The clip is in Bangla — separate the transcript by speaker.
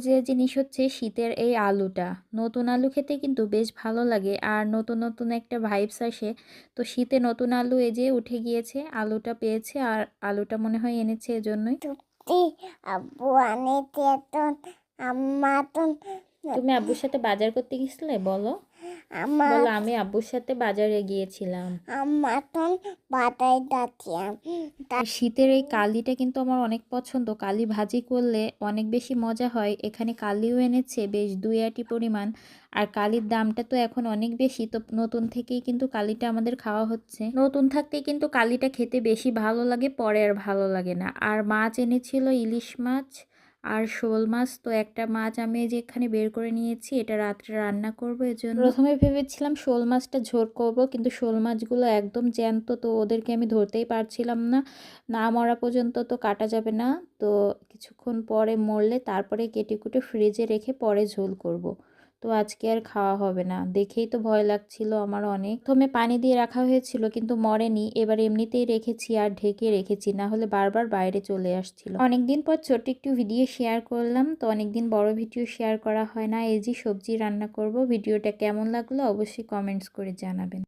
Speaker 1: যে জিনিস হচ্ছে শীতের এই আলুটা। নতুন আলু খেতে কিন্তু বেশ ভালো লাগে আর নতুন, নতুন একটা ভাইবস আসে। তো শীতে নতুন আলু এই যে উঠে গিয়েছে, আলুটা পেয়েছে আর আলুটা মনে হয় এনেছে এজন্যই।
Speaker 2: সত্যি আব্বু আনেছে তো আম্মা তো
Speaker 1: তুমি আব্বুর সাথে বাজার করতে গেছিলে বলো?
Speaker 2: আমার
Speaker 1: বলো আমি আব্বুর সাথে বাজারে গিয়েছিলাম।
Speaker 2: আম্মা তো বাটাই যাচ্ছিলাম
Speaker 1: আর শীতের এই কালিটা কিন্তু আমার অনেক পছন্দ। কালি ভাজি করলে অনেক বেশি মজা হয়। এখানে কালিও এনেছে বেশ ২ আঁটি পরিমাণ। আর কালির দামটা তো এখন অনেক বেশি। তো নতুন থেকেই কিন্তু কালিটা আমাদের খাওয়া হচ্ছে। নতুন থাকতেই কিন্তু কালিটা খেতে বেশি ভালো লাগে, পরে আর ভালো লাগে না। আর মাছ এনেছিল ইলিশ মাছ আর শোল মাছ। তো একটা মাছ আমি এই যে এখানে বের করে নিয়েছি, এটা রাত্রে রান্না করব এজন্য। প্রথমে ভেবেছিলাম শোল মাছটা ঝোল করব, কিন্তু শোল মাছগুলো একদম জ্যান্ত, তো ওদেরকে আমি ধরতেই পারছিলাম না। না মরা পর্যন্ত তো কাটা যাবে না। তো কিছুক্ষণ পরে মরলে তারপরে কেটে কুটে ফ্রিজে রেখে পরে ঝোল করব। তো আজকে আর খাওয়া হবে না। দেখেই তো ভয় লাগছিল আমার অনেক। প্রথমে পানি দিয়ে রাখা হয়েছিল কিন্তু মরেনি। এবার এমনিতেই রেখেছি আর ঢেকে রেখেছি, না হলে বারবার বাইরে চলে আসছিল। অনেকদিন পর ছোট্ট একটু ভিডিও শেয়ার করলাম। তো অনেকদিন বড় ভিডিও শেয়ার করা হয় না। এই যে সবজি রান্না করব। ভিডিওটা কেমন লাগলো অবশ্যই কমেন্টস করে জানাবেন।